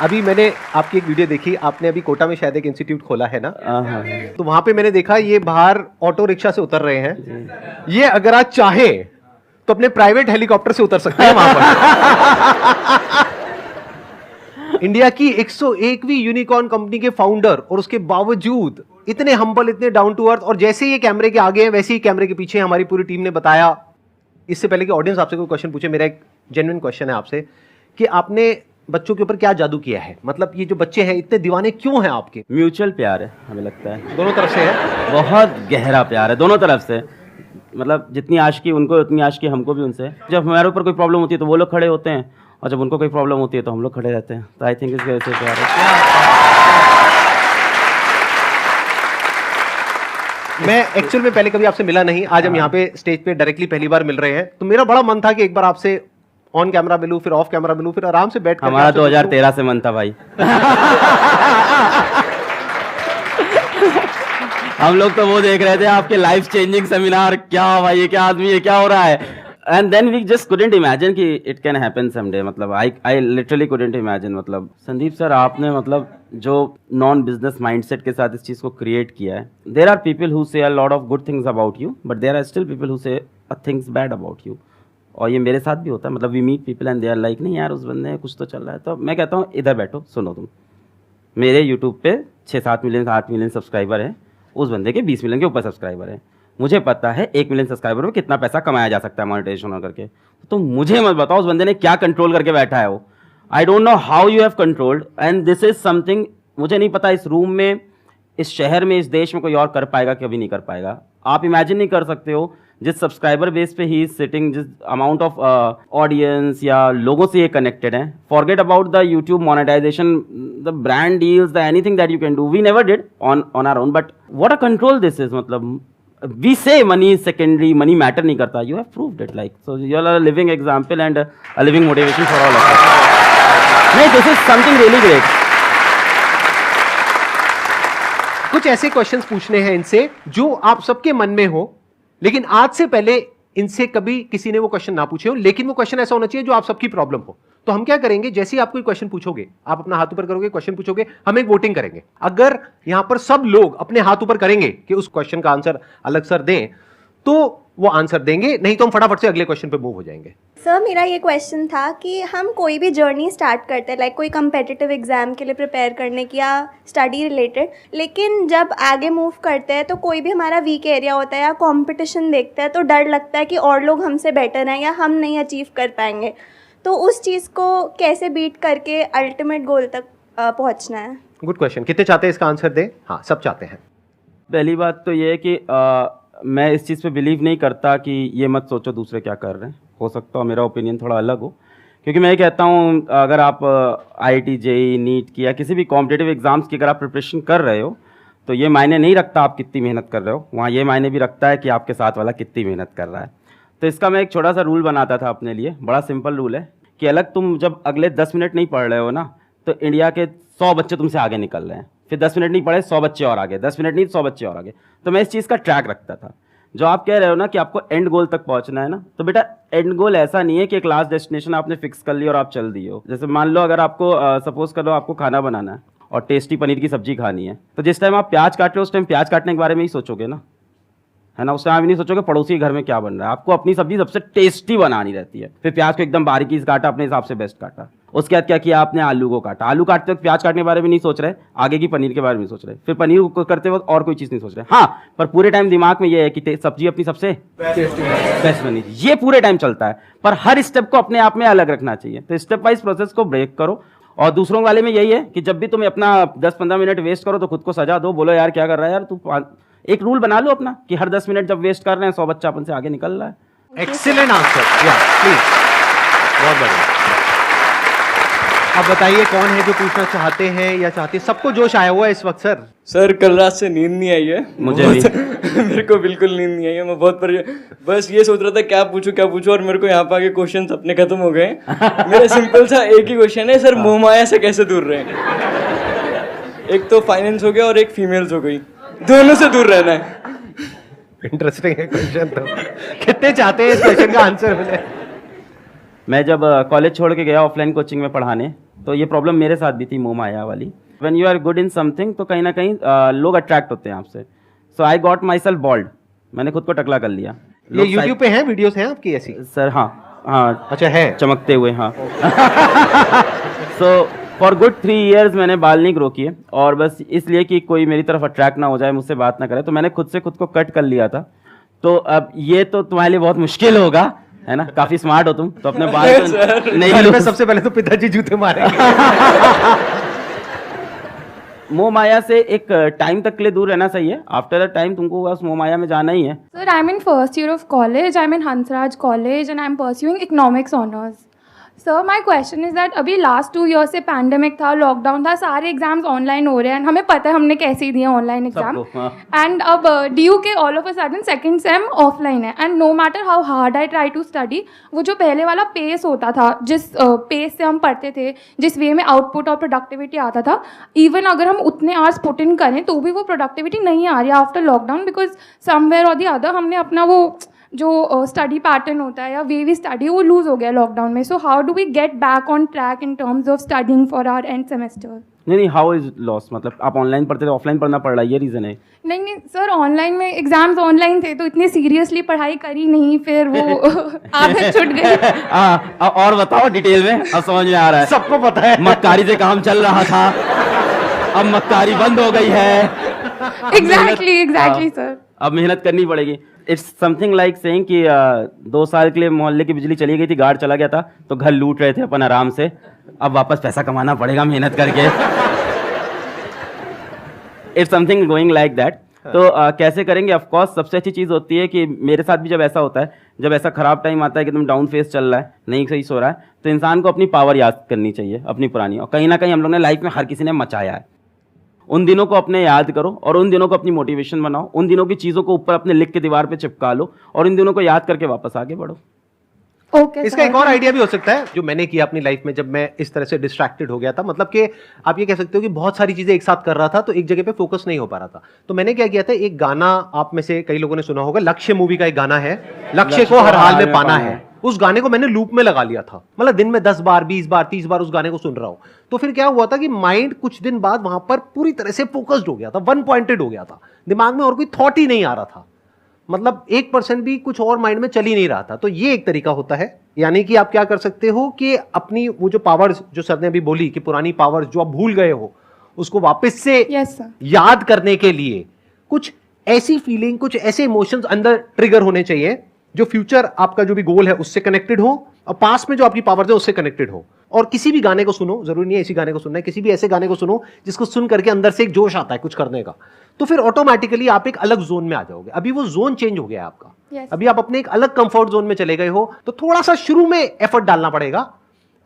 अभी मैंने आपकी एक वीडियो देखी, आपने अभी कोटा में शायद एक इंस्टीट्यूट खोला है ना, हाँ। तो वहां पे मैंने देखा ये बाहर ऑटो रिक्शा से उतर रहे हैं। ये अगर आज चाहे तो अपने प्राइवेट हेलीकॉप्टर से उतर सकते हैं वहां पर। इंडिया की 101वीं यूनिकॉर्न कंपनी के फाउंडर, और उसके बावजूद इतने हम्बल, इतने डाउन टू अर्थ, और जैसे ही ये कैमरे के आगे हैं वैसे ही कैमरे के पीछे हमारी पूरी टीम ने बताया। इससे पहले कि ऑडियंस आपसे कोई क्वेश्चन पूछे, मेरा एक जेन्युइन क्वेश्चन है आपसे कि आपने बच्चों के ऊपर क्या जादू किया है? मतलब ये जो बच्चे हैं इतने दीवाने क्यों हैं आपके? म्यूचुअल प्यार है, हमें लगता है दोनों तरफ से है, बहुत गहरा प्यार है दोनों तरफ से। मतलब जितनी आशिकी उनको उतनी आशिकी हमको भी उनसे। जब हमारे ऊपर कोई प्रॉब्लम होती है तो वो लोग खड़े होते हैं, और जब उनको कोई प्रॉब्लम होती है तो हम लोग खड़े रहते हैं। तो आई थिंक इसकी वजह से प्यार है। मैं एक्चुअल में पहले कभी आपसे मिला नहीं, आज हम यहाँ पे स्टेज पे डायरेक्टली पहली बार मिल रहे हैं, तो मेरा बड़ा मन था कि एक बार आपसे ऑन कैमरा मिलूं, फिर ऑफ कैमरा मिलूं, फिर आराम से बैठ कर हमारा 2013 से मन था भाई। हम लोग तो वो देख रहे थे आपके लाइफ चेंजिंग सेमिनार, क्या भाई ये क्या आदमी है, क्या हो रहा है। And then we just couldn't imagine कि इट कैन हैपन समडे। मतलब आई लिटरली कुडंट इमेजिन। मतलब संदीप सर, आपने मतलब जो नॉन बिजनेस माइंडसेट के साथ इस चीज़ को क्रिएट किया है। There are people who say a lot of good things about you, but there are still people who say things bad about you. और ये मेरे साथ भी होता है। मतलब we meet people and they are like, नहीं यार उस बंदे कुछ तो चल रहा है। तो मैं कहता हूँ इधर बैठो, सुनो तुम। मेरे यूट्यूब पे 6-7 मिलियन 8 मिलियन सब्सक्राइबर हैं, उस बंदे के 20 मिलियन के ऊपर सब्सक्राइबर हैं। मुझे पता है 1 मिलियन सब्सक्राइबर में कितना पैसा कमाया जा सकता है मोनेटाइजेशन करके। तो मुझे मत बताओ उस बंदे ने क्या कंट्रोल करके बैठा है वो। I don't know how you have controlled, and this is something मुझे नहीं पता इस रूम में, इस शहर में, इस देश में कोई और कर पाएगा, कभी नहीं कर पाएगा। आप इमेजिन नहीं कर सकते हो जिस सब्सक्राइबर बेस पे ही सिटिंग, जिस अमाउंट ऑफ ऑडियंस या लोगों से ये कनेक्टेड है। Forget about the YouTube monetization, the brand deals, the anything that you can do, we never did on our own, but what a control this is. मतलब we say money is secondary, money matter नहीं करता। You have proved it, like so you are a living example and a living motivation for all of us. नहीं, this is something really great. कुछ ऐसे questions पूछने हैं इनसे जो आप सबके मन में हो, लेकिन आज से पहले इनसे कभी किसी ने वो क्वेश्चन ना पूछे हो, लेकिन वो क्वेश्चन ऐसा होना चाहिए जो आप सबकी प्रॉब्लम हो। तो हम क्या करेंगे, जैसे ही आप कोई क्वेश्चन पूछोगे, आप अपना हाथ ऊपर करोगे, क्वेश्चन पूछोगे, हम एक वोटिंग करेंगे। अगर यहां पर सब लोग अपने हाथ ऊपर करेंगे कि उस क्वेश्चन का आंसर अलग सर दें, तो वो आंसर देंगे, नहीं तो हम फटाफट से अगले क्वेश्चन पे मूव हो जाएंगे। सर मेरा ये क्वेश्चन था कि हम कोई भी जर्नी स्टार्ट करते हैं, लाइक कोई कम्पिटिटिव एग्ज़ाम के लिए प्रिपेयर करने की या स्टडी रिलेटेड, लेकिन जब आगे मूव करते हैं तो कोई भी हमारा वीक एरिया होता है या कंपटीशन देखते हैं तो डर लगता है कि और लोग हमसे बेटर हैं या हम नहीं अचीव कर पाएंगे। तो उस चीज़ को कैसे बीट करके अल्टीमेट गोल तक पहुंचना है? Good question. कितने चाहते हैं इसका आंसर दें? हाँ, सब चाहते हैं। पहली बात तो ये है कि मैं इस चीज़ पे बिलीव नहीं करता कि ये मत सोचो दूसरे क्या कर रहे हैं। हो सकता है मेरा ओपिनियन थोड़ा अलग हो, क्योंकि मैं ये कहता हूँ अगर आप IIT JEE नीट की या किसी भी कॉम्पिटिटिव एग्जाम्स की अगर आप प्रिपरेशन कर रहे हो तो ये मायने नहीं रखता आप कितनी मेहनत कर रहे हो, वहाँ ये मायने भी रखता है कि आपके साथ वाला कितनी मेहनत कर रहा है। तो इसका मैं एक छोटा सा रूल बनाता था अपने लिए, बड़ा सिंपल रूल है कि अलग तुम जब अगले 10 मिनट नहीं पढ़ रहे हो ना, तो इंडिया के 100 बच्चे तुमसे आगे निकल रहे हैं। फिर 10 मिनट नहीं पढ़े, 100 बच्चे और आगे, 10 मिनट नहीं 100 बच्चे और आगे। तो मैं इस चीज़ का ट्रैक रखता था। जो आप कह रहे हो ना कि आपको एंड गोल तक पहुंचना है ना, तो बेटा एंड गोल ऐसा नहीं है कि एक लास्ट डेस्टिनेशन आपने फिक्स कर ली और आप चल दिए हो। जैसे मान लो अगर आपको सपोज कर लो आपको खाना बनाना है और टेस्टी पनीर की सब्जी खानी है, तो जिस टाइम आप प्याज काट रहे हो उस टाइम प्याज काटने के बारे में ही सोचोगे ना, है ना। उस टाइम आप नहीं सोचोगे पड़ोसी के घर में क्या बन रहा है। आपको अपनी सब्जी सबसे टेस्टी बनानी रहती है। फिर प्याज को एकदम बारीकी से काटा, अपने हिसाब से बेस्ट काटा। उसके बाद क्या किया आपने, आलू को काटा। आलू काटते वक्त प्याज काटने के बारे में नहीं सोच रहे, आगे की पनीर के बारे में सोच रहे। फिर पनीर को करते वक्त और कोई चीज़ नहीं सोच रहे। हाँ, पर पूरे टाइम दिमाग में ये है कि सब्जी अपनी सबसे बेस्ट बनी, ये पूरे टाइम चलता है। पर हर स्टेप को अपने आप में अलग रखना चाहिए। तो स्टेप वाइज प्रोसेस को ब्रेक करो। और दूसरों वाले में यही है कि जब भी तुम अपना 10-15 मिनट वेस्ट करो तो खुद को सजा दो, बोलो यार क्या कर रहा है यार तू। एक रूल बना लो अपना कि हर 10 मिनट जब वेस्ट कर रहे हैं 100 बच्चा अपन से आगे निकल रहा है। एक्सीलेंट आंसर, या प्लीज, बहुत बढ़िया। अब बताइए कौन है जो पूछना चाहते हैं या चाहते हैं? सबको जोश आया हुआ है इस वक्त सर। सर कल रात से नींद नहीं आई है मुझे भी। मेरे को बिल्कुल नींद नहीं आई है। मैं बहुत बस ये सोच रहा था क्या पूछूं, और मेरे को यहाँ पे आके क्वेश्चन अपने खत्म हो गए। मेरा सिंपल सा एक ही क्वेश्चन है सर, मोहमाया से कैसे दूर रहे? एक तो फाइनेंस हो गया और एक फीमेल्स हो गई, दोनों से दूर रहना है। इंटरेस्टिंग है क्वेश्चन। तो कितने चाहते हैं इस क्वेश्चन का आंसर मिले? मैं जब कॉलेज छोड़ के गया ऑफलाइन कोचिंग में पढ़ाने, तो ये प्रॉब्लम मेरे साथ भी थी मोह माया वाली। When you are good in something तो कहीं ना कहीं लोग अट्रैक्ट होते हैं आपसे। So I got myself bold, मैंने खुद को टकला कर लिया। ये YouTube पे हैं वीडियोस हैं आपकी ऐसी? सर हाँ अच्छा है, चमकते हुए हाँ। सो फॉर गुड 3 years मैंने बाल नहीं ग्रो किए, और बस इसलिए कि कोई मेरी तरफ अट्रैक्ट ना हो जाए, मुझसे बात ना करे, तो मैंने खुद से खुद को कट कर लिया था। तो अब ये तो तुम्हारे लिए बहुत मुश्किल होगा, है ना, काफी स्मार्ट हो तुम, तो अपने बाल तो नहीं घर में लो। सबसे पहले तो पिताजी जूते मारेंगे। मोह माया से एक टाइम तक के लिए दूर रहना सही है। आफ्टर अ टाइम तुमको उस मोह माया में जाना ही है। Sir, I'm in first year of college. I'm in Hansraj College and I'm pursuing economics honors. Sir, my question is that अभी last 2 years से pandemic था, लॉकडाउन था, सारे एग्जाम्स ऑनलाइन हो रहे हैं, हमें पता है हमने कैसे ही दिए ऑनलाइन एग्जाम, सबको, हाँ। एंड अब ड्यू के all of a sudden second sem offline है, and no matter how hard I try to study, वो जो पहले वाला पेस होता था, जिस पेस से हम पढ़ते थे, जिस वे में आउटपुट और प्रोडक्टिविटी आता था, इवन अगर हम उतने आवर्स पुट इन करें तो भी वो प्रोडक्टिविटी नहीं आ रही है आफ्टर लॉकडाउन, बिकॉज समवेयर और द अदर हमने अपना वो जो स्टडी पैटर्न होता है या वे वी स्टडी वो लूज हो गया लॉकडाउन में। So how do we get back on track in terms of studying for our end semester? नहीं, हाउ इज लॉस, मतलब आप ऑनलाइन पढ़ते थे, ऑफलाइन पढ़ना पड़ रहा है, ये रीज़न है? नहीं सर, ऑनलाइन में एग्जाम्स ऑनलाइन थे तो इतनी सीरियसली पढ़ाई करी नहीं, फिर वो आदत छूट गई। और बताओ डिटेल में, अब समझ में आ रहा है। सबको पता है मक्कारी से काम चल रहा था, अब मक्कारी बंद हो गई है। एग्जैक्टली सर, अब मेहनत करनी पड़ेगी। इट्स समथिंग लाइक सेइंग कि 2 साल के लिए मोहल्ले की बिजली चली गई थी, गार्ड चला गया था, तो घर लूट रहे थे अपन आराम से, अब वापस पैसा कमाना पड़ेगा मेहनत करके। It's something going like that. तो कैसे करेंगे? ऑफ कोर्स सबसे अच्छी चीज़ होती है कि मेरे साथ भी जब ऐसा होता है, जब ऐसा खराब टाइम आता है कि तुम डाउन फेस चल रहा है, नहीं सही सो रहा है, तो इंसान को अपनी पावर याद करनी चाहिए, अपनी पुरानी, और कहीं ना कहीं हम लोग ने लाइफ में हर किसी ने मचाया है, उन दिनों को अपने याद करो और उन दिनों को अपनी मोटिवेशन बनाओ, उन दिनों की चीज़ों को ऊपर अपने लिख के दीवार पे चिपका लो और इन दिनों को याद करके वापस आगे बढ़ो। ओके। इसका एक और आइडिया भी हो सकता है जो मैंने किया अपनी लाइफ में, जब मैं इस तरह से डिस्ट्रैक्टेड हो गया था, मतलब कि आप ये कह सकते हो कि बहुत सारी चीजें एक साथ कर रहा था तो एक जगह पे फोकस नहीं हो पा रहा था। तो मैंने क्या किया था, एक गाना आप में से कई लोगों ने सुना होगा, लक्ष्य मूवी का एक गाना है, लक्ष्य को हर हाल में पाना है। उस गाने को मैंने लूप में लगा लिया था, मतलब दिन में 10 बार 20 बार 30 बार उस गाने को सुन रहा हूं। तो फिर क्या हुआ था कि माइंड कुछ दिन बाद वहां पर पूरी तरह से फोकस्ड हो गया था, वन पॉइंटेड हो गया था, दिमाग में और कोई थॉट ही नहीं आ रहा था, मतलब 1% भी कुछ और माइंड में चल ही नहीं रहा था। तो ये एक तरीका होता है, यानी कि आप क्या कर सकते हो कि अपनी वो जो पावर्स जो सर ने अभी बोली कि पुरानी पावर्स जो आप भूल गए हो, उसको वापस से याद करने के लिए कुछ ऐसी फीलिंग, कुछ ऐसे इमोशंस अंदर ट्रिगर होने चाहिए जो फ्यूचर आपका जो भी गोल है उससे कनेक्टेड हो और पास में जो आपकी पावर्स है उससे कनेक्टेड हो। और किसी भी गाने को सुनो, जरूरी नहीं है इसी गाने को सुनना है, किसी भी ऐसे गाने को सुनो जिसको सुन करके अंदर से एक जोश आता है कुछ करने का, तो फिर ऑटोमेटिकली आप एक अलग जोन में आ जाओगे। अभी वो जोन चेंज हो गया है आपका, अभी आप अपने एक अलग कंफर्ट जोन में चले गए हो, तो थोड़ा सा शुरू में एफर्ट डालना पड़ेगा,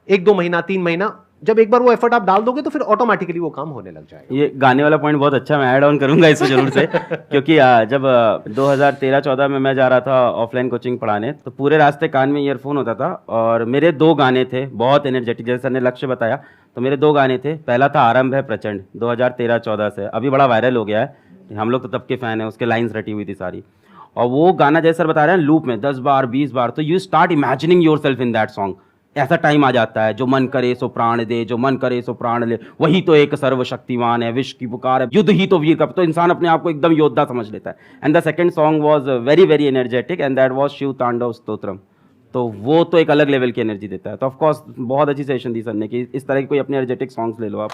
1-2 महीना 3 महीना, जब एक बार वो एफर्ट आप डाल दोगे तो फिर ऑटोमेटिकली वो काम होने लग जाएगा। ये गाने वाला पॉइंट बहुत अच्छा, मैं ऐड ऑन करूंगा इसको जरूर से क्योंकि जब 2013-14 में मैं जा रहा था ऑफलाइन कोचिंग पढ़ाने, तो पूरे रास्ते कान में ईयरफोन होता था और मेरे 2 गाने थे बहुत एनर्जेटिक, जैसे सर ने लक्ष्य बताया, तो मेरे 2 गाने थे। पहला था आरंभ है प्रचंड, 2013-14 से, अभी बड़ा वायरल हो गया है, हम लोग तो तब के फैन हैं, उसके लाइन्स रटी हुई थी सारी, और वो गाना जैसे सर बता रहे हैं लूप में 10 बार 20 बार, तो you start imagining your self in that song. ऐसा टाइम आ जाता है, जो मन करे सो प्राण दे, जो मन करे सो प्राण ले, वही तो एक सर्वशक्तिमान है, विश्व की पुकार है, युद्ध ही तो वीर का, तो इंसान अपने आप को एकदम योद्धा समझ लेता है। And the second song was very very energetic and that was Shiva Tandava Stotram, तो वो तो एक अलग लेवल की एनर्जी देता है। तो ऑफ कोर्स बहुत अच्छी सेशन दी सर ने कि इस तरह की कोई अपने एनर्जेटिक सॉन्ग्स ले लो आप।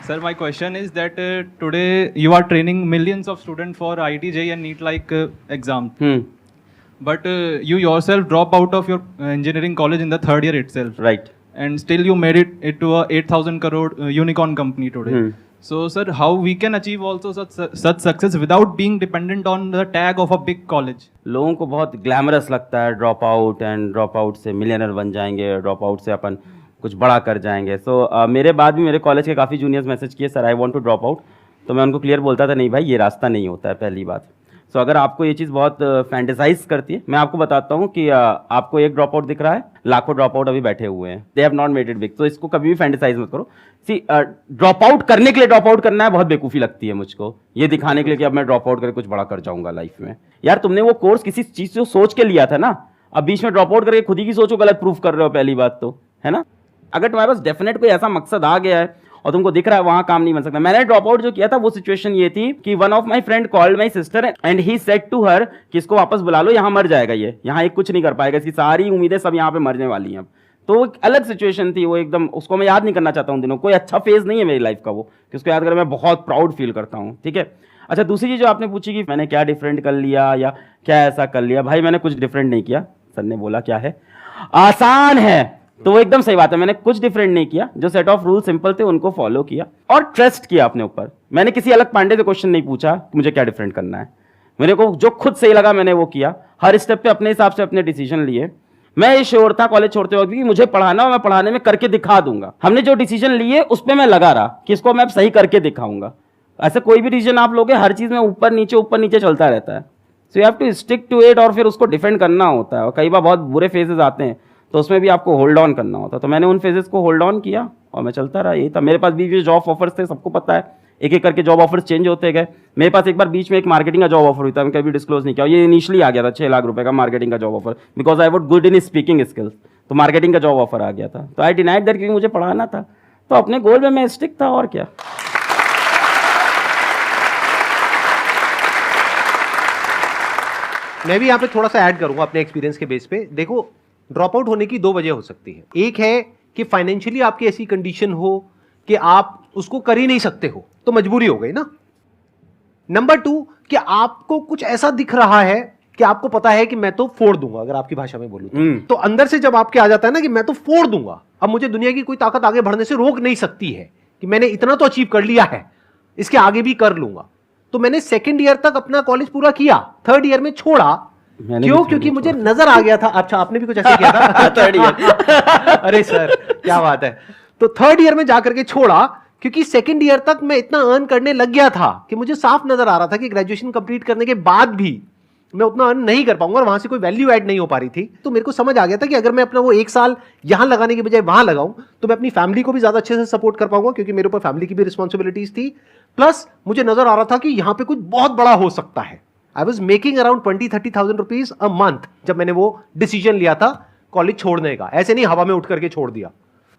Sir, my question is that today you are training millions of students for IIT JEE and NEET like exams. But you yourself drop out of your engineering college in the 3rd year itself. Right. And still you made it to a 8,000 crore unicorn company today. So sir, how we can achieve also such success without being dependent on the tag of a big college? लोगों को बहुत glamorous लगता है drop out, and drop out से millionaire बन जाएंगे, drop out से अपन कुछ बड़ा कर जाएंगे। सो मेरे बाद भी मेरे कॉलेज के काफ़ी जूनियर्स मैसेज किए, sir I want to drop out, तो मैं उनको क्लियर बोलता था नहीं भाई ये रास्ता नहीं होता है, पहली बात। सो अगर आपको ये चीज़ बहुत फैंटेसाइज करती है, मैं आपको बताता हूँ कि आपको एक ड्रॉप आउट दिख रहा है, लाखों ड्रॉप आउट अभी बैठे हुए हैं, they have not made it big. तो इसको कभी भी फैंटेसाइज मत करो। सी ड्रॉप आउट करने के लिए ड्रॉप आउट करना है बहुत बेवकूफ़ी लगती है मुझको, ये दिखाने के लिए कि अब मैं ड्रॉप आउट करके कुछ बड़ा कर जाऊंगा लाइफ में। यार तुमने वो कोर्स किसी चीज़ से सोच के लिया था ना, अब बीच में ड्रॉप आउट करके खुद ही की सोचो गलत प्रूफ कर रहे हो, पहली बात तो, है ना। अगर तुम्हारे पास डेफिनेट कोई ऐसा मकसद आ गया है और तुमको दिख रहा है वहां काम नहीं बन सकता। मैंने ड्रॉप आउट जो किया था वो सिचुएशन ये थी कि one of my friend called my sister and he said to her कि इसको वापस बुला लो, यहाँ मर जाएगा ये, यहाँ एक कुछ नहीं कर पाएगा, इसकी सारी उम्मीदें सब यहाँ पे मरने वाली हैं। अब तो एक अलग सिचुएशन थी वो, एकदम उसको मैं याद नहीं करना चाहता हूँ दिनों। कोई अच्छा फेज नहीं है मेरी लाइफ का वो कि उसको याद कर मैं बहुत प्राउड फील करता हूँ, ठीक है। अच्छा, दूसरी चीज जो आपने पूछी कि मैंने क्या डिफरेंट कर लिया या क्या ऐसा कर लिया, भाई मैंने कुछ डिफरेंट नहीं किया। सर ने बोला क्या है आसान है, तो वो एकदम सही बात है, मैंने कुछ डिफरेंट नहीं किया। जो सेट ऑफ रूल सिंपल थे उनको फॉलो किया और ट्रस्ट किया अपने ऊपर। मैंने किसी अलग पांडे से क्वेश्चन नहीं पूछा कि मुझे क्या डिफरेंट करना है, मेरे को जो खुद सही लगा मैंने वो किया। हर स्टेप पे अपने हिसाब से अपने डिसीजन लिए। मैं ये श्योर था कॉलेज छोड़ते वक्त कि मुझे पढ़ाना और मैं पढ़ाने में करके दिखा दूंगा। हमने जो डिसीजन लिए उस पर मैं लगा रहा कि इसको मैं सही करके दिखाऊंगा। ऐसे कोई भी डिसीजन आप लोगे हर चीज में ऊपर नीचे चलता रहता है। So you have to stick to it और फिर उसको डिफेंड करना होता है। और कई बार बहुत बुरे फेजेस आते हैं तो उसमें भी आपको होल्ड ऑन करना होता है। तो मैंने उन फेजेस को होल्ड ऑन किया और मैं चलता रहा। यही था। मेरे पास भी जॉब ऑफर्स थे, सबको पता है, एक एक करके जॉब ऑफर्स चेंज होते गए। मेरे पास एक बार बीच में एक मार्केटिंग का जॉब ऑफर हुआ था, मैं कभी डिस्क्लोज नहीं किया। ये इनिशियली आ गया था 6 लाख रुपए का मार्केटिंग का job offer, because I was good in speaking skills. तो मार्केटिंग का जॉब ऑफर आ गया था, तो आई डिनाइड दैट क्योंकि मुझे पढ़ाना था। तो अपने गोल में मैं स्टिक था और क्या। मैं भी यहाँ पे थोड़ा सा ऐड करूंगा अपने एक्सपीरियंस के बेस पे। देखो, ड्रॉप आउट होने की 2 वजह हो सकती है। एक है कि फाइनेंशियली आपकी ऐसी कंडीशन हो कि आप उसको कर ही नहीं सकते हो, तो मजबूरी हो गई ना। नंबर 2 कि आपको कुछ ऐसा दिख रहा है कि आपको पता है कि मैं तो फोड़ दूंगा, अगर आपकी भाषा में बोलूं तो अंदर से जब आपके आ जाता है ना कि मैं तो फोड़ दूंगा, अब मुझे दुनिया की कोई ताकत आगे बढ़ने से रोक नहीं सकती है, कि मैंने इतना तो अचीव कर लिया है, इसके आगे भी कर लूंगा। तो मैंने 2nd ईयर तक अपना कॉलेज पूरा किया, 3rd ईयर में छोड़ा। क्यों? क्योंकि मुझे नजर आ गया था। अच्छा, आपने भी कुछ ऐसे किया था? 3rd year. अरे सर क्या बात है। तो 3rd ईयर में जाकर के छोड़ा क्योंकि 2nd ईयर तक मैं इतना अर्न करने लग गया था कि मुझे साफ नजर आ रहा था कि ग्रेजुएशन कंप्लीट करने के बाद भी मैं उतना अर्न नहीं कर पाऊंगा और वहां से कोई वैल्यू ऐड नहीं हो पा रही थी। तो मेरे को समझ आ गया था कि अगर मैं अपना वो 1 साल यहां लगाने के बजाय वहां लगाऊं तो मैं अपनी फैमिली को भी ज्यादा अच्छे से सपोर्ट कर पाऊंगा, क्योंकि मेरे ऊपर फैमिली की भी रिस्पॉन्सिबिलिटीज थी। प्लस मुझे नजर आ रहा था कि यहां पे कुछ बहुत बड़ा हो सकता है। I was making around 20-30,000 rupees a month जब मैंने वो डिसीजन लिया था कॉलेज छोड़ने का। ऐसे नहीं हवा में उठ करके छोड़ दिया।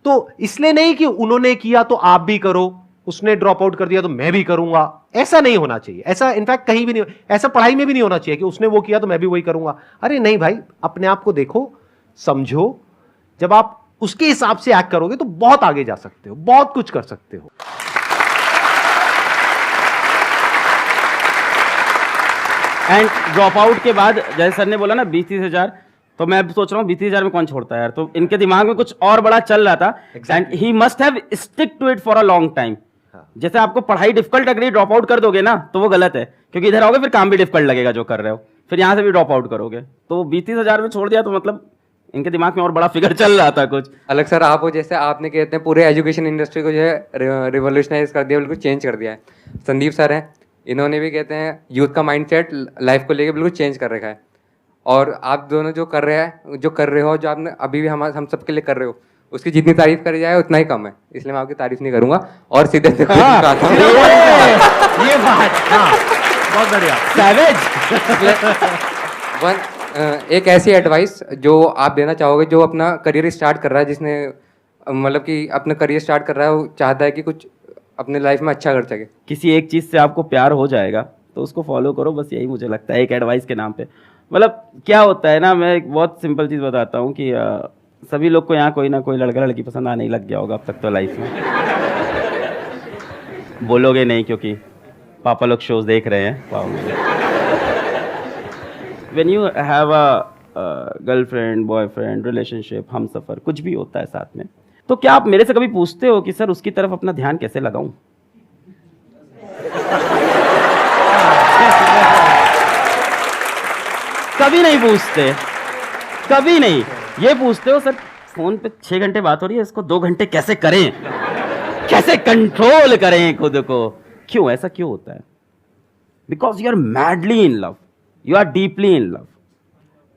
तो इसलिए नहीं कि उन्होंने किया तो आप भी करो, उसने ड्रॉप आउट कर दिया तो मैं भी करूंगा, ऐसा नहीं होना चाहिए। ऐसा इनफैक्ट कहीं भी नहीं, ऐसा पढ़ाई में भी नहीं होना चाहिए कि उसने वो किया तो मैं भी वही करूंगा। अरे नहीं भाई, अपने आप को देखो, समझो। जब आप उसके हिसाब से एक्ट करोगे तो बहुत आगे जा सकते हो, बहुत कुछ कर सकते हो। एंड ड्रॉप आउट के बाद जैसे सर ने बोला ना 20-30 हजार, तो मैं सोच रहा हूँ 20-30 हजार में कौन छोड़ता है यार। तो इनके दिमाग में कुछ और बड़ा चल रहा था and he must have stick to it for a long time. जैसे आपको पढ़ाई डिफिकल्ट लग रही है, ड्रॉप आउट कर दोगे ना तो वो गलत है, क्योंकि इधर आओगे फिर काम भी डिफिकल्ट लगेगा जो कर रहे हो, फिर यहाँ से भी ड्रॉप आउट करोगे। तो 20-30 हजार में छोड़ दिया तो मतलब इनके दिमाग में और बड़ा फिगर चल रहा था कुछ अलग। सर आप वो जैसे आपने कहते हैं पूरे एजुकेशन इंडस्ट्री को जो है रिवोल्यूशनाइज कर दिया, बिल्कुल चेंज कर दिया है। संदीप सर हैं, इन्होंने भी कहते हैं यूथ का माइंडसेट लाइफ को लेकर बिल्कुल चेंज कर रखा है। और आप दोनों जो कर रहे हो, जो आपने अभी भी हम सबके लिए कर रहे हो, उसकी जितनी तारीफ करी जाए उतना ही कम है, इसलिए मैं आपकी तारीफ नहीं करूंगा और सीधे ये बात, बहुत बढ़िया। सैवेज एक ऐसी एडवाइस जो आप देना चाहोगे जो अपना करियर स्टार्ट कर रहा है, जिसने मतलब कि अपना करियर स्टार्ट कर रहा है, वो चाहता है कि कुछ अपने लाइफ में अच्छा कर सके। किसी एक चीज़ से आपको प्यार हो जाएगा तो उसको फॉलो करो, बस यही मुझे लगता है एक एडवाइस के नाम पे। मतलब क्या होता है ना, मैं एक बहुत सिंपल चीज़ बताता हूँ कि सभी लोग को यहाँ कोई ना कोई लड़का लड़की पसंद आने ही लग गया होगा अब तक तो लाइफ में। बोलोगे नहीं क्योंकि पापा लोग शोज देख रहे हैं। When you have a girlfriend, boyfriend, relationship, हम सफ़र, कुछ भी होता है साथ में, तो क्या आप मेरे से कभी पूछते हो कि सर उसकी तरफ अपना ध्यान कैसे लगाऊं? कभी नहीं पूछते, कभी नहीं। ये पूछते हो सर फोन पे 6 घंटे बात हो रही है, इसको 2 घंटे कैसे करें, कैसे कंट्रोल करें खुद को। क्यों ऐसा क्यों होता है? because you are madly in love, you are deeply in love.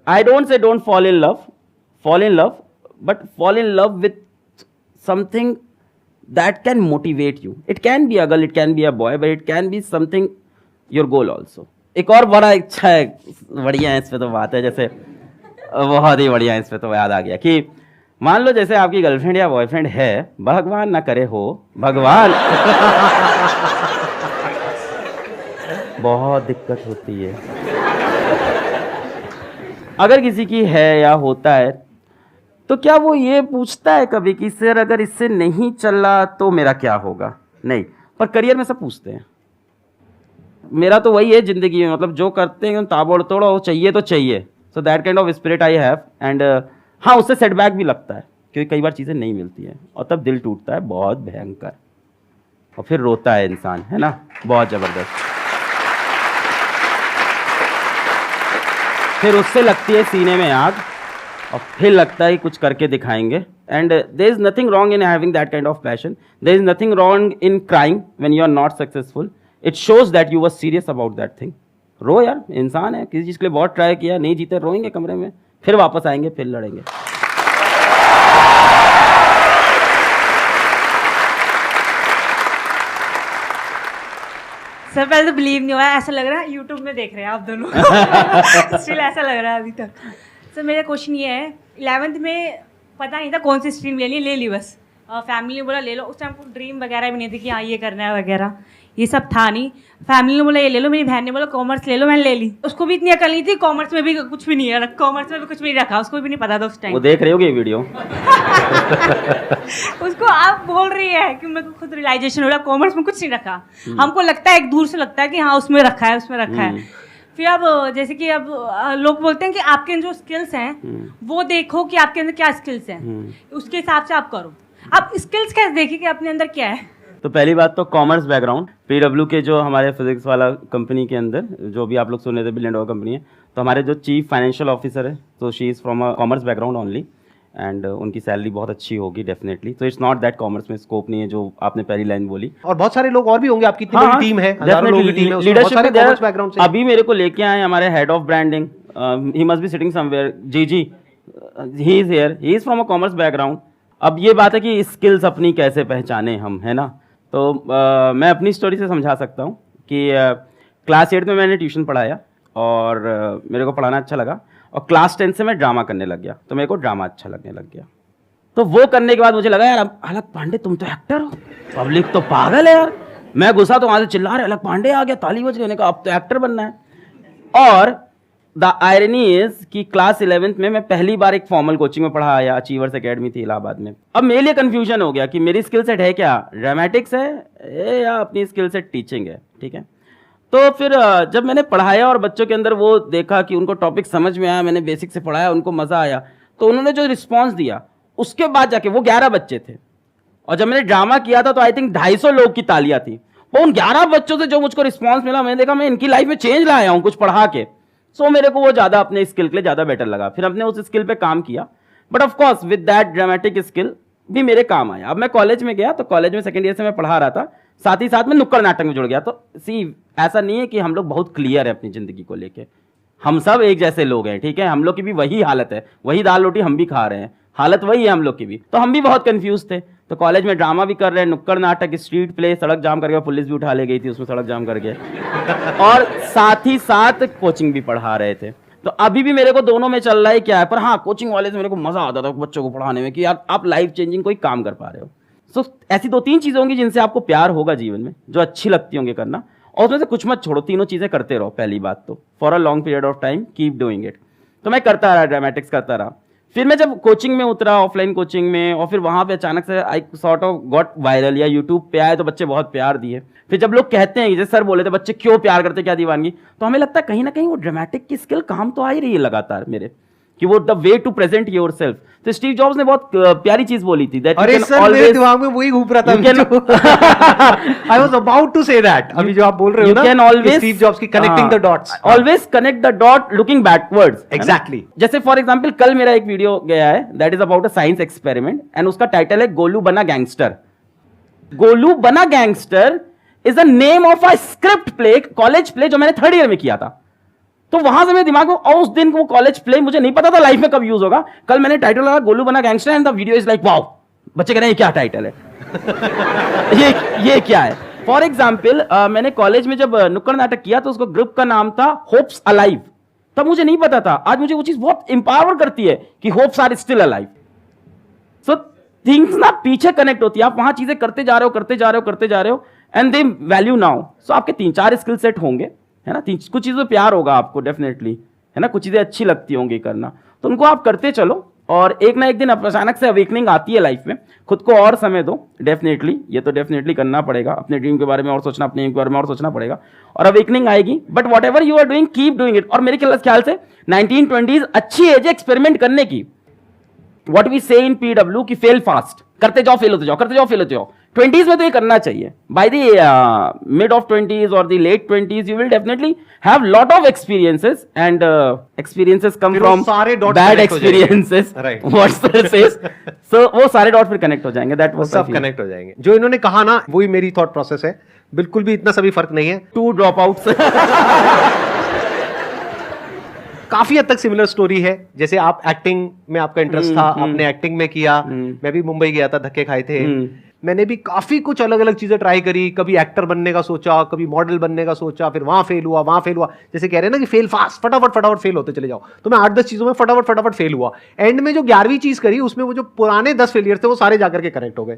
I don't say don't fall in love, but fall in love with something that can motivate you. It can be a girl, it can be a boy, but it can be something your goal also. एक और बड़ा इच्छा है, बढ़िया है, इस पे तो बात है, जैसे बहुत ही बढ़िया है, इस पे तो याद आ गया कि मान लो जैसे आपकी गर्लफ्रेंड या बॉयफ्रेंड है, भगवान ना करे हो, भगवान बहुत दिक्कत होती है अगर किसी की है या होता है, तो क्या वो ये पूछता है कभी कि सर अगर इससे नहीं चला तो मेरा क्या होगा? नहीं, पर करियर में सब पूछते हैं। मेरा तो वही है जिंदगी में, मतलब जो करते हैं ताबड़ तोड़ चाहिए तो चाहिए, so that kind of spirit I have. And हाँ, उससे सेटबैक भी लगता है क्योंकि कई बार चीज़ें नहीं मिलती हैं और तब दिल टूटता है बहुत भयंकर, और फिर रोता है इंसान, है ना, बहुत ज़बरदस्त। फिर उससे लगती है सीने में आग और फिर लगता है कुछ करके दिखाएंगे। And there is nothing wrong in having that kind of passion, there is nothing wrong in crying when you are not successful. It shows that you were serious about that thing. रो यार, इंसान है, किसी चीज़ के लिए बहुत try किया, नहीं जीते, रोएंगे कमरे में, फिर वापस आएंगे, फिर लड़ेंगे। सर पहले तो बिलीव नहीं हुआ, ऐसा लग रहा है यूट्यूब में देख रहे हैं आप दोनों स्टिल ऐसा लग रहा है अभी तक। सर मेरा क्वेश्चन ये है, 11th में पता नहीं था कौन सी स्ट्रीम लेनी, ले ली बस, फैमिली ने बोला ले लो। उस टाइम को ड्रीम वगैरह भी नहीं थी कि हाँ ये करना है वगैरह, ये सब था नहीं। फैमिली ने बोला ये ले लो, मेरी बहन ने बोला कॉमर्स ले लो, मैंने ले ली। उसको भी इतनी अकल नहीं थी, कॉमर्स में भी कुछ भी नहीं रखा, कॉमर्स में भी कुछ भी नहीं रखा, उसको भी नहीं पता था उस टाइम। वो देख रहे होगे ये वीडियो उसको आप बोल रही है कि मेरे को खुद रियलाइजेशन हो रहा है कॉमर्स में कुछ नहीं रखा। हमको लगता है एक दूर से लगता है कि हाँ उसमें रखा है, उसमें रखा है। फिर अब जैसे कि अब लोग बोलते हैं कि आपके जो स्किल्स हैं वो देखो कि आपके अंदर क्या स्किल्स हैं, उसके हिसाब से आप करो। आप स्किल्स कैसे देखिए कि अपने अंदर क्या है? तो पहली बात तो कॉमर्स बैकग्राउंड, PW के जो हमारे फिजिक्स वाला कंपनी के अंदर जो भी आप लोग सुने थे, बिलियन डॉलर कंपनी है, तो हमारे जो चीफ फाइनेंशियल ऑफिसर है, तो she is from a commerce background only, and उनकी सैलरी बहुत अच्छी होगी डेफिनेटली। तो इट्स नॉट दैट कॉमर्स में स्कोप नहीं है जो आपने पहली लाइन बोली। और बहुत सारे लोग और भी होंगे, आपकी इतनी बड़ी टीम है, हजारों लोगों की टीम है, उसमें बहुत सारे कॉमर्स बैकग्राउंड से। अभी मेरे को लेके आए हमारे head of branding, he must be sitting somewhere, जी he is here, he is from a commerce background. अब ये बात है कि स्किल्स अपनी कैसे पहचाने हम, है ना। तो मैं अपनी स्टोरी से समझा सकता हूँ कि क्लास 8 में मैंने ट्यूशन पढ़ाया और मेरे को पढ़ाना अच्छा लगा, और क्लास 10 से मैं ड्रामा करने लग गया, तो मेरे को ड्रामा अच्छा लगने लग गया। तो वो करने के बाद मुझे लगा यार अलग पांडे तुम तो एक्टर हो, पब्लिक तो पागल है यार। मैं घुसा तो वहाँ से चिल्ला रहे अलग पांडे आ गया, ताली बज गई, अब तो एक्टर बनना है। और द आयरनी इज कि क्लास 11th में मैं पहली बार एक फॉर्मल कोचिंग में पढ़ा आया, अचीवर्स एकेडमी थी इलाहाबाद में। अब मेरे लिए कंफ्यूजन हो गया कि मेरी स्किल सेट है क्या, ड्रामेटिक्स है या अपनी स्किल सेट टीचिंग है, ठीक है। तो फिर जब मैंने पढ़ाया और बच्चों के अंदर वो देखा कि उनको टॉपिक समझ में आया, मैंने बेसिक से पढ़ाया, उनको मज़ा आया, तो उन्होंने जो रिस्पॉन्स दिया उसके बाद जाके वो 11 बच्चे थे, और जब मैंने ड्रामा किया था तो आई थिंक 250 लोग की तालियां थी। वो उन 11 बच्चों से जो मुझको रिस्पॉन्स मिला, मैंने देखा मैं इनकी लाइफ में चेंज लाया हूँ कुछ पढ़ा के। सो मेरे को वो ज़्यादा अपने स्किल के लिए ज़्यादा बेटर लगा, फिर हमने उस स्किल पे काम किया। But of course with that dramatic skill भी मेरे काम आया। अब मैं कॉलेज में गया तो कॉलेज में सेकंड ईयर से मैं पढ़ा रहा था, साथ ही साथ में नुक्कड़ नाटक में जुड़ गया। तो सी ऐसा नहीं है कि हम लोग बहुत क्लियर है अपनी ज़िंदगी को लेके, हम सब एक जैसे लोग हैं, ठीक है। हम लोग की भी वही हालत है, वही दाल रोटी हम भी खा रहे हैं, हालत वही है हम लोग की भी। तो हम भी बहुत कंफ्यूज थे, तो कॉलेज में ड्रामा भी कर रहे हैं, नुक्कड़ नाटक, स्ट्रीट प्ले, सड़क जाम करके पुलिस भी उठा ले गई थी उसमें सड़क जाम करके, और साथ ही साथ कोचिंग भी पढ़ा रहे थे। तो अभी भी मेरे को दोनों में चल रहा है क्या है, पर हाँ कोचिंग वाले से मेरे को मज़ा आता था बच्चों को पढ़ाने में कि यार आप लाइफ चेंजिंग कोई काम कर पा रहे हो। सो ऐसी 2-3 चीज़ें होंगी जिनसे आपको प्यार होगा जीवन में, जो अच्छी लगती होंगी करना, और उसमें से कुछ मत छोड़ो, तीनों चीज़ें करते रहो। पहली बात तो for a long period of time keep doing it. तो मैं करता रहा, ड्रामेटिक्स करता रहा। फिर मैं जब कोचिंग में उतरा, ऑफलाइन कोचिंग में, और फिर वहाँ पे अचानक से I sort of got viral, या यूट्यूब पे आए तो बच्चे बहुत प्यार दिए। फिर जब लोग कहते हैं, जैसे सर बोले थे बच्चे क्यों प्यार करते, क्या दीवानगी, तो हमें लगता है कहीं ना कहीं वो ड्रामेटिक की स्किल काम तो आ ही रही है लगातार मेरे, कि वो the way to present yourself. तो स्टीव जॉब्स ने बहुत प्यारी चीज बोली थी, दैट अरे सर मेरे दिमाग में वही घूम रहा था, I was about to say that. अभी जो आप बोल रहे हो ना, कैन ऑलवेज स्टीव जॉब्स की connecting the dots, always connect the dot looking backwards. Exactly. जैसे फॉर एग्जांपल कल मेरा एक वीडियो गया है, that is about a science experiment, and उसका टाइटल है गोलू बना गैंगस्टर। गोलू बना gangster is the name of a script play, college play जो मैंने 3rd ईयर में किया था। तो वहां से मेरे दिमाग में, और उस दिन वो कॉलेज प्ले मुझे नहीं पता था लाइफ में कब यूज होगा। कल मैंने टाइटल लगा गोलू बना gangster and the video is like wow, बच्चे कह रहे हैं क्या टाइटल है ये क्या है। फॉर एग्जाम्पल मैंने कॉलेज में जब नुक्कड़ नाटक किया तो उसको ग्रुप का नाम था होप्स अलाइव, तब मुझे नहीं पता था। आज मुझे वो चीज बहुत इंपावर करती है कि hopes are still alive. So things ना पीछे कनेक्ट होती है, आप वहां चीजें करते जा रहे हो एंड दे वैल्यू नाउ। सो आपके 3-4 स्किल सेट होंगे, है ना, कुछ चीजों प्यार होगा आपको डेफिनेटली, है ना, कुछ चीजें अच्छी लगती होंगी करना, तो उनको आप करते चलो और एक ना एक दिन अचानक से अवेकनिंग आती है लाइफ में। खुद को और समय दो, डेफिनेटली ये तो डेफिनेटली करना पड़ेगा, अपने ड्रीम के बारे में और सोचना, अपने एम के बारे में और सोचना पड़ेगा और अवेकनिंग आएगी। But whatever you are doing keep doing it. और मेरे ख्याल से 1920s अच्छी एज है एक्सपेरिमेंट करने की। व्हाट वी से इन पीडब्ल्यू की फेल फास्ट, करते जाओ फेल होते जाओ, करते जाओ फेल होते जाओ। 20s में तो ये करना चाहिए। By the mid of 20s और the late 20s you will definitely have lot of experiences and experiences come from सारे dot bad experiences, right, so वो सारे डॉट फिर कनेक्ट हो जाएंगे, दैट वाज सब कनेक्ट हो जाएंगे। जो इन्होंने कहा ना वही मेरी थॉट प्रोसेस है, बिल्कुल भी इतना सभी फर्क नहीं है। 2 ड्रॉप आउट्स काफी हद तक सिमिलर स्टोरी है। जैसे आप एक्टिंग में आपका इंटरेस्ट था, आपने एक्टिंग में किया, मैं भी मुंबई गया था, धक्के खाए थे, मैंने भी काफी कुछ अलग अलग चीजें ट्राई करी। कभी एक्टर बनने का सोचा, कभी मॉडल बनने का सोचा, फिर वहां फेल हुआ। जैसे कह रहे हैं ना कि फेल फास्ट, फटाफट फेल होते चले जाओ, तो मैं 8-10 चीजों में फटाफट फेल हुआ। एंड में जो 11वीं चीज करी उसमें वो जो पुराने 10 फेलियर थे वो सारे जाकर के कनेक्ट हो गए,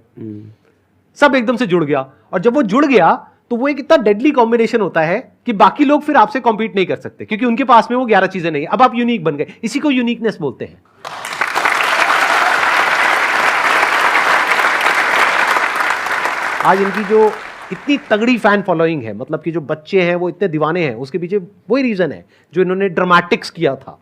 सब एकदम से जुड़ गया। और जब वो जुड़ गया तो वो एक इतना डेडली कॉम्बिनेशन होता है कि बाकी लोग फिर आपसे कॉम्पीट नहीं कर सकते, क्योंकि उनके पास में वो 11 चीजें नहीं है। अब आप यूनिक बन गए, इसी को यूनिकनेस बोलते हैं। आज इनकी जो इतनी तगड़ी फैन फॉलोइंग है, मतलब कि जो बच्चे हैं वो इतने दीवाने हैं, उसके पीछे वही रीजन है जो इन्होंने ड्रामेटिक्स किया था।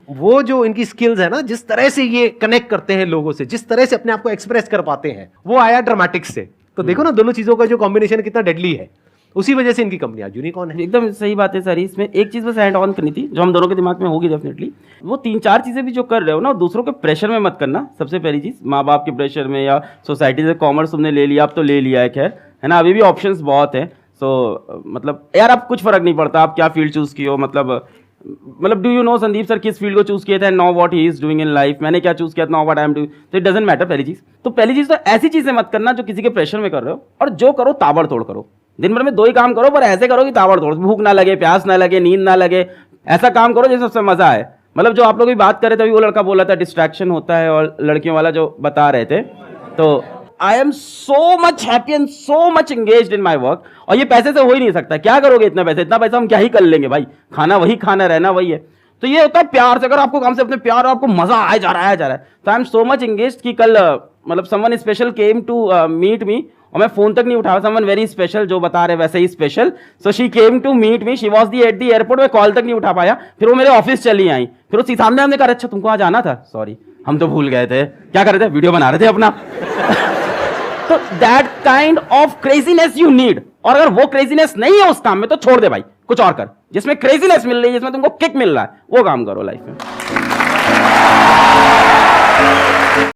वो जो इनकी स्किल्स है ना, जिस तरह से ये कनेक्ट करते हैं लोगों से, जिस तरह से अपने आप को एक्सप्रेस कर पाते हैं, वो आया ड्रामेटिक्स से। तो देखो ना दोनों चीजों का जो कॉम्बिनेशन कितना डेडली है, उसी वजह से इनकी कंपनी आज यूनिकॉर्न है। एकदम सही बात है सर। इसमें एक चीज बस ऐड ऑन करनी थी जो हम दोनों के दिमाग में होगी डेफिनेटली, वो 3-4 चीजें भी जो कर रहे हो ना, दूसरों के प्रेशर में मत करना। सबसे पहली चीज, माँ बाप के प्रेशर में या सोसाइटी से कॉमर्स तुमने ले लिया, अब तो ले लिया है, खैर है ना, अभी भी ऑप्शंस बहुत है। सो मतलब यार अब कुछ फर्क नहीं पड़ता आप क्या फील्ड चूज की हो। मतलब do you know Sandeep sir किस फील्ड को चूज किया था, know what he is doing in life, मैंने क्या चूज किया था, know what I am doing, तो इट डजंट मैटर। पहली चीज तो ऐसी चीजें मत करना जो किसी के प्रेशर में कर रहे हो, और जो करो ताबड़तोड़ करो। दिन भर में 2 ही काम करो, पर ऐसे करो कि ताबड़तोड़, भूख ना लगे, प्यास ना लगे, नींद ना लगे, ऐसा काम करो जिससे सबसे मजा आए। मतलब जो आप लोग भी बात कर रहे थे अभी, वो लड़का बोला था डिस्ट्रैक्शन होता है, और लड़कियों वाला जो बता रहे थे, तो I am so much happy and so much engaged in my work. और ये पैसे से हो ही नहीं सकता, क्या करोगे इतना पैसा हम क्या ही कर लेंगे भाई, खाना वही खाना, रहना वही है। तो ये होता है प्यार से, अगर आपको काम से अपने प्यार और आपको मजा आए जा रहा है तो I am so much engaged कि कल मतलब someone special came to meet me, और मैं फोन तक नहीं उठाया, समवन वेरी स्पेशल जो बता रहे वैसे ही special, so she came to meet me, she was there at the airport, मैं कॉल तक नहीं उठा पाया, फिर वो मेरे ऑफिस चली आई, फिर वो सामने हमने कहा अच्छा तुमको आज आना था, सॉरी हम तो भूल गए थे, क्या कर रहे थे, वीडियो बना रहे थे अपना। तो that kind of craziness you need, और अगर वो क्रेजीनेस नहीं है उस काम में तो छोड़ दे भाई, कुछ और कर जिसमें क्रेजीनेस मिल रही है, जिसमें तुमको किक मिल रहा है, वो काम करो लाइफ में।